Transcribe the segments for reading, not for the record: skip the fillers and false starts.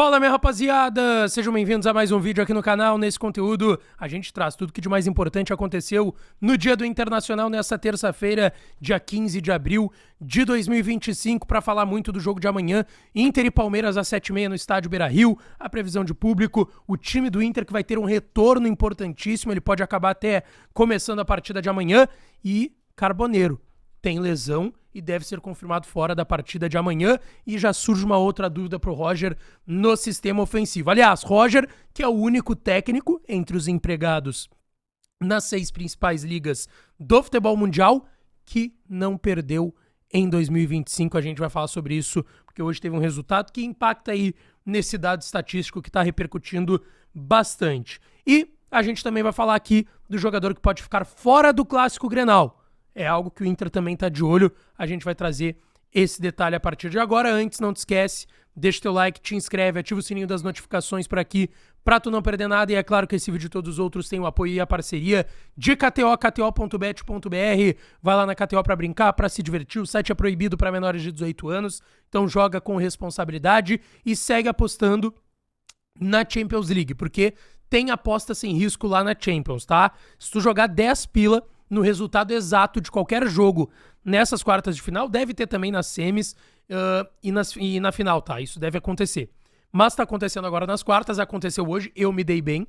Fala, minha rapaziada! Sejam bem-vindos a mais um vídeo aqui no canal. Nesse conteúdo, a gente traz tudo que de mais importante aconteceu no dia do Internacional, nessa terça-feira, dia 15 de abril de 2025, para falar muito do jogo de amanhã. Inter e Palmeiras às 7h30 no estádio Beira-Rio, a previsão de público, o time do Inter que vai ter um retorno importantíssimo, ele pode acabar até começando a partida de amanhã, e Carboneiro tem lesão e deve ser confirmado fora da partida de amanhã, e já surge uma outra dúvida pro Roger no sistema ofensivo. Aliás, Roger, que é o único técnico entre os empregados nas 6 principais ligas do futebol mundial que não perdeu em 2025. A gente vai falar sobre isso, porque hoje teve um resultado que impacta aí nesse dado estatístico que está repercutindo bastante. E a gente também vai falar aqui do jogador que pode ficar fora do Clássico Grenal. É algo que o Inter também tá de olho, a gente vai trazer esse detalhe a partir de agora. Antes, não te esquece, deixa teu like, te inscreve, ativa o sininho das notificações por aqui pra tu não perder nada. E é claro que esse vídeo e todos os outros têm o apoio e a parceria de KTO, kto.bet.br. Vai lá na KTO pra brincar, pra se divertir. O site é proibido para menores de 18 anos, então joga com responsabilidade e segue apostando na Champions League, porque tem aposta sem risco lá na Champions, tá? Se tu jogar 10 pila no resultado exato de qualquer jogo nessas quartas de final, deve ter também nas semis e na final, tá? Isso deve acontecer. Mas tá acontecendo agora nas quartas, aconteceu hoje, eu me dei bem. O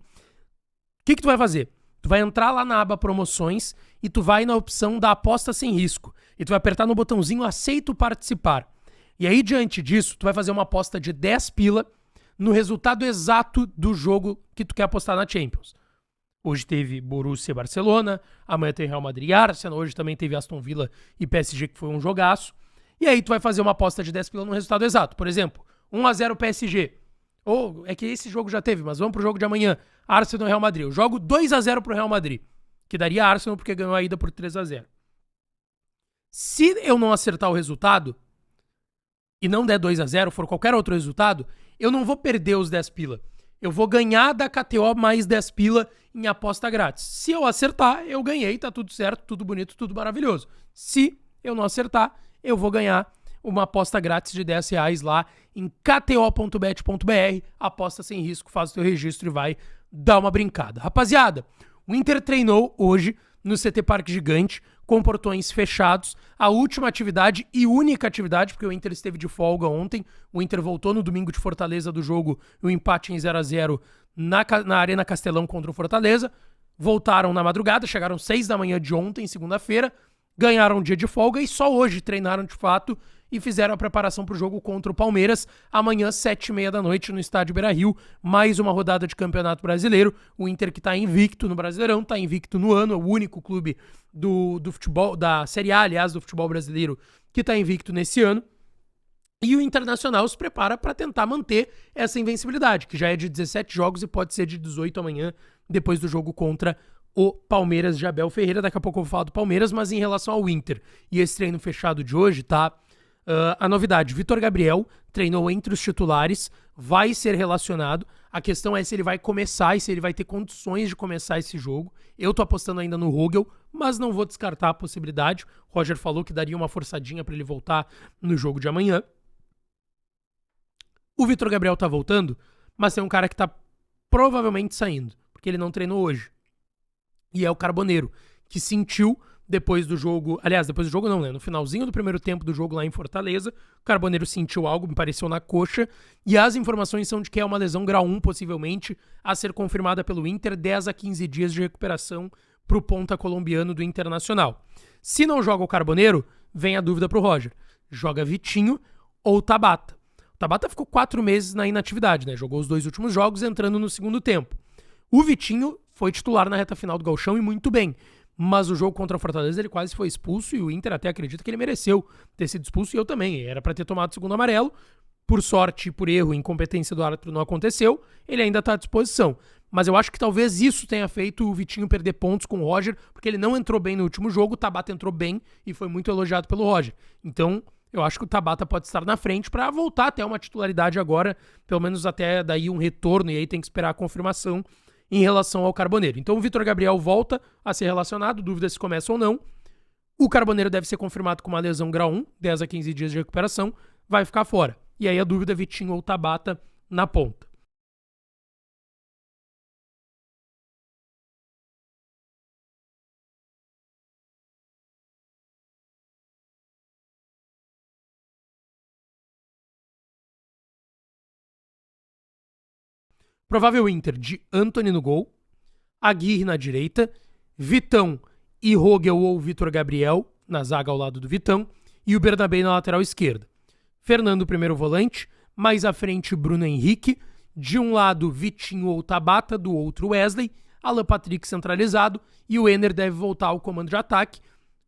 que tu vai fazer? Tu vai entrar lá na aba promoções e tu vai na opção da aposta sem risco. E tu vai apertar no botãozinho aceito participar. E aí, diante disso, tu vai fazer uma aposta de 10 pila no resultado exato do jogo que tu quer apostar na Champions. Hoje teve Borussia e Barcelona, amanhã tem Real Madrid e Arsenal, hoje também teve Aston Villa e PSG, que foi um jogaço. E aí tu vai fazer uma aposta de 10 pila no resultado exato. Por exemplo, 1-0 PSG. Ou é que esse jogo já teve, mas vamos pro jogo de amanhã. Arsenal e Real Madrid. Eu jogo 2-0 pro Real Madrid, que daria Arsenal porque ganhou a ida por 3-0. Se eu não acertar o resultado e não der 2-0, for qualquer outro resultado, eu não vou perder os 10 pila. Eu vou ganhar da KTO mais 10 pila em aposta grátis. Se eu acertar, eu ganhei, tá tudo certo, tudo bonito, tudo maravilhoso. Se eu não acertar, eu vou ganhar uma aposta grátis de R$10 lá em kto.bet.br. Aposta sem risco, faz o teu registro e vai dar uma brincada. Rapaziada, o Inter treinou hoje no CT Parque Gigante, com portões fechados, a última atividade e única atividade, porque o Inter esteve de folga ontem. O Inter voltou no domingo de Fortaleza do jogo, o empate em 0-0 na Arena Castelão contra o Fortaleza. Voltaram na madrugada, chegaram 6 da manhã de ontem, segunda-feira, ganharam um dia de folga e só hoje treinaram de fato e fizeram a preparação para o jogo contra o Palmeiras, amanhã 7h30 da noite no estádio Beira-Rio, mais uma rodada de Campeonato Brasileiro. O Inter que está invicto no Brasileirão, está invicto no ano, é o único clube do futebol, da Série A, aliás, do futebol brasileiro, que está invicto nesse ano. E o Internacional se prepara para tentar manter essa invencibilidade, que já é de 17 jogos e pode ser de 18 amanhã, depois do jogo contra o Palmeiras de Abel Ferreira. Daqui a pouco eu vou falar do Palmeiras, mas em relação ao Inter e esse treino fechado de hoje, tá? A novidade, Vitor Gabriel treinou entre os titulares, vai ser relacionado. A questão é se ele vai começar e se ele vai ter condições de começar esse jogo. Eu tô apostando ainda no Rogel, mas não vou descartar a possibilidade. O Roger falou que daria uma forçadinha para ele voltar no jogo de amanhã. O Vitor Gabriel tá voltando, mas tem um cara que tá provavelmente saindo, porque ele não treinou hoje. E é o Carboneiro, que sentiu depois do jogo, aliás, depois do jogo não, né? No finalzinho do primeiro tempo do jogo lá em Fortaleza, o Carboneiro sentiu algo, me pareceu na coxa, e as informações são de que é uma lesão grau 1, possivelmente, a ser confirmada pelo Inter, 10 a 15 dias de recuperação pro ponta colombiano do Internacional. Se não joga o Carboneiro, vem a dúvida pro Roger. Joga Vitinho ou Tabata? O Tabata ficou 4 meses na inatividade, né? Jogou os 2 últimos jogos, entrando no segundo tempo. O Vitinho foi titular na reta final do Gauchão e muito bem. Mas o jogo contra o Fortaleza ele quase foi expulso e o Inter até acredita que ele mereceu ter sido expulso, e eu também. Era para ter tomado o segundo amarelo. Por sorte, por erro, incompetência do árbitro não aconteceu. Ele ainda está à disposição. Mas eu acho que talvez isso tenha feito o Vitinho perder pontos com o Roger, porque ele não entrou bem no último jogo, o Tabata entrou bem e foi muito elogiado pelo Roger. Então, eu acho que o Tabata pode estar na frente para voltar até uma titularidade agora, pelo menos até daí um retorno, e aí tem que esperar a confirmação em relação ao Carboneiro. Então o Vitor Gabriel volta a ser relacionado, dúvida se começa ou não. O Carboneiro deve ser confirmado com uma lesão grau 1, 10 a 15 dias de recuperação, vai ficar fora. E aí a dúvida, Vitinho ou Tabata na ponta. Provável Inter de Antony no gol, Aguirre na direita, Vitão e Rogel ou Vitor Gabriel na zaga ao lado do Vitão e o Bernabé na lateral esquerda. Fernando primeiro volante, mais à frente Bruno Henrique, de um lado Vitinho ou Tabata, do outro Wesley, Alan Patrick centralizado e o Enner deve voltar ao comando de ataque.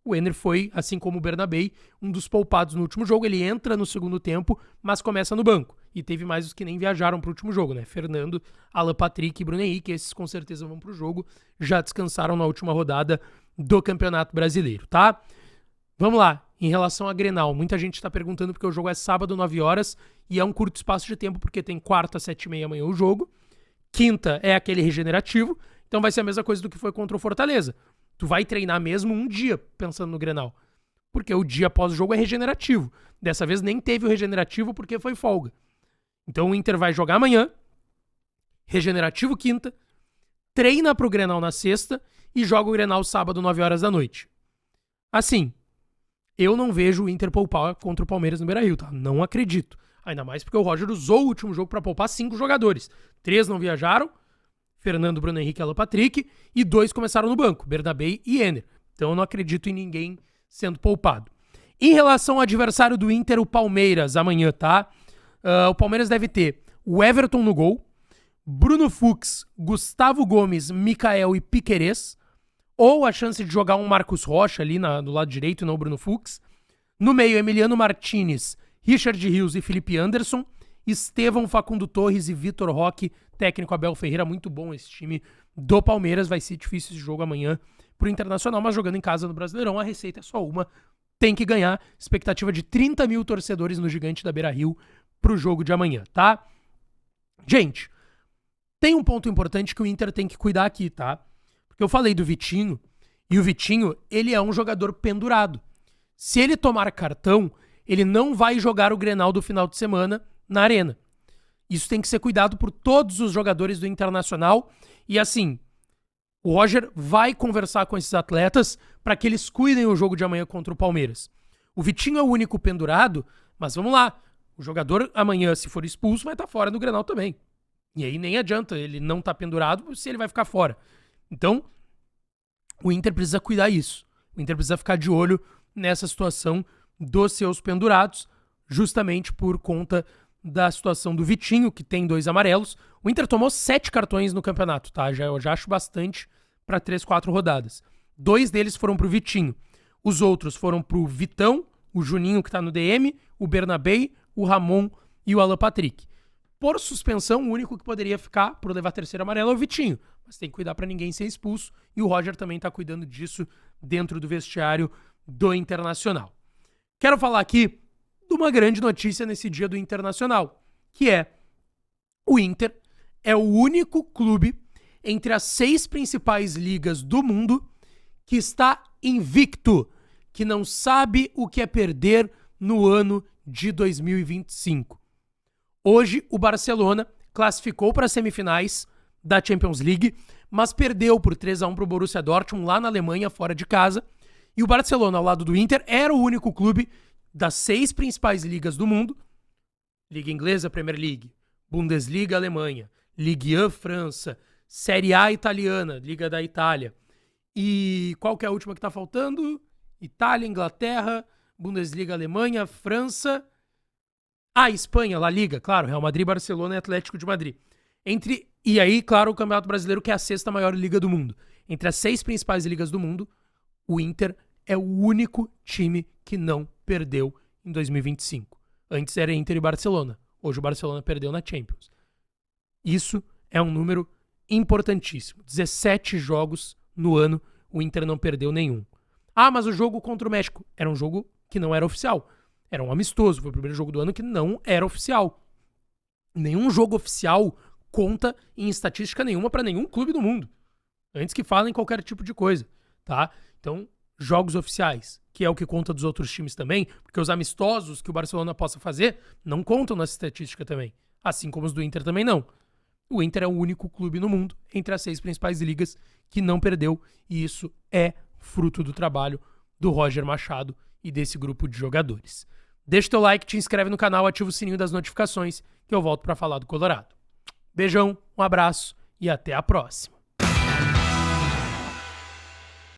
O Enner foi, assim como o Bernabé, um dos poupados no último jogo. Ele entra no segundo tempo, mas começa no banco. E teve mais os que nem viajaram para o último jogo, né? Fernando, Alan Patrick e Bruno Henrique, esses com certeza vão para o jogo. Já descansaram na última rodada do Campeonato Brasileiro, tá? Vamos lá. Em relação a Grenal, muita gente está perguntando porque o jogo é sábado, 9 horas, e é um curto espaço de tempo, porque tem quarta, 7h30 amanhã o jogo. Quinta é aquele regenerativo, então vai ser a mesma coisa do que foi contra o Fortaleza. Tu vai treinar mesmo um dia pensando no Grenal, porque o dia após o jogo é regenerativo. Dessa vez nem teve o regenerativo porque foi folga. Então o Inter vai jogar amanhã, regenerativo quinta, treina pro Grenal na sexta e joga o Grenal sábado, 9 horas da noite. Assim, eu não vejo o Inter poupar contra o Palmeiras no Beira-Rio, tá? Não acredito. Ainda mais porque o Roger usou o último jogo para poupar 5 jogadores. 3 não viajaram, Fernando, Bruno Henrique e Alan Patrick, e 2 começaram no banco, Bernabé e Enner. Então eu não acredito em ninguém sendo poupado. Em relação ao adversário do Inter, o Palmeiras, amanhã, tá? O Palmeiras deve ter o Everton no gol, Bruno Fux, Gustavo Gomes, Mikael e Piquerez, ou a chance de jogar um Marcos Rocha ali do lado direito e não o Bruno Fux. No meio, Emiliano Martinez, Richard Rios e Felipe Anderson, Estevão, Facundo Torres e Vitor Roque, técnico Abel Ferreira, muito bom esse time do Palmeiras. Vai ser difícil esse jogo amanhã pro Internacional, mas jogando em casa no Brasileirão, a receita é só uma, tem que ganhar. Expectativa de 30 mil torcedores no Gigante da Beira-Rio pro jogo de amanhã, tá? Gente, tem um ponto importante que o Inter tem que cuidar aqui, tá? Porque eu falei do Vitinho, e o Vitinho, ele é um jogador pendurado. Se ele tomar cartão, ele não vai jogar o Grenal do final de semana na Arena. Isso tem que ser cuidado por todos os jogadores do Internacional. E assim, o Roger vai conversar com esses atletas para que eles cuidem o jogo de amanhã contra o Palmeiras. O Vitinho é o único pendurado, mas vamos lá. O jogador amanhã, se for expulso, vai estar fora do Grenal também. E aí nem adianta ele não estar pendurado se ele vai ficar fora. Então, o Inter precisa cuidar isso. O Inter precisa ficar de olho nessa situação dos seus pendurados, justamente por conta da situação do Vitinho, que tem 2 amarelos. O Inter tomou 7 cartões no campeonato, tá? Eu já acho bastante para 3, 4 rodadas. 2 deles foram pro Vitinho. Os outros foram pro Vitão, o Juninho que tá no DM, o Bernabé, o Ramon e o Alan Patrick. Por suspensão, o único que poderia ficar por levar terceiro amarelo é o Vitinho. Mas tem que cuidar para ninguém ser expulso. E o Roger também tá cuidando disso dentro do vestiário do Internacional. Quero falar aqui de uma grande notícia nesse dia do Internacional, que é o Inter é o único clube entre as 6 principais ligas do mundo que está invicto, que não sabe o que é perder no ano de 2025. Hoje, o Barcelona classificou para as semifinais da Champions League, mas perdeu por 3-1 para o Borussia Dortmund lá na Alemanha, fora de casa. E o Barcelona, ao lado do Inter, era o único clube das 6 principais ligas do mundo, Liga Inglesa, Premier League, Bundesliga, Alemanha, Ligue 1, França, Série A italiana, Liga da Itália. E qual que é a última que tá faltando? Itália, Inglaterra, Bundesliga, Alemanha, França... Espanha, La Liga, claro, Real Madrid, Barcelona e Atlético de Madrid. E aí, claro, o Campeonato Brasileiro, que é a 6ª maior liga do mundo. Entre as 6 principais ligas do mundo, o Inter é o único time que não perdeu em 2025. Antes era Inter e Barcelona. Hoje o Barcelona perdeu na Champions. Isso é um número importantíssimo. 17 jogos no ano, o Inter não perdeu nenhum. Mas o jogo contra o México era um jogo que não era oficial. Era um amistoso, foi o primeiro jogo do ano que não era oficial. Nenhum jogo oficial conta em estatística nenhuma para nenhum clube do mundo. Antes que falem qualquer tipo de coisa, tá? Então, jogos oficiais, que é o que conta dos outros times também, porque os amistosos que o Barcelona possa fazer não contam nessa estatística também. assim como os do Inter também não. O Inter é o único clube no mundo, entre as 6 principais ligas, que não perdeu, e isso é fruto do trabalho do Roger Machado e desse grupo de jogadores. Deixa teu like, te inscreve no canal, ativa o sininho das notificações, que eu volto para falar do Colorado. Beijão, um abraço e até a próxima.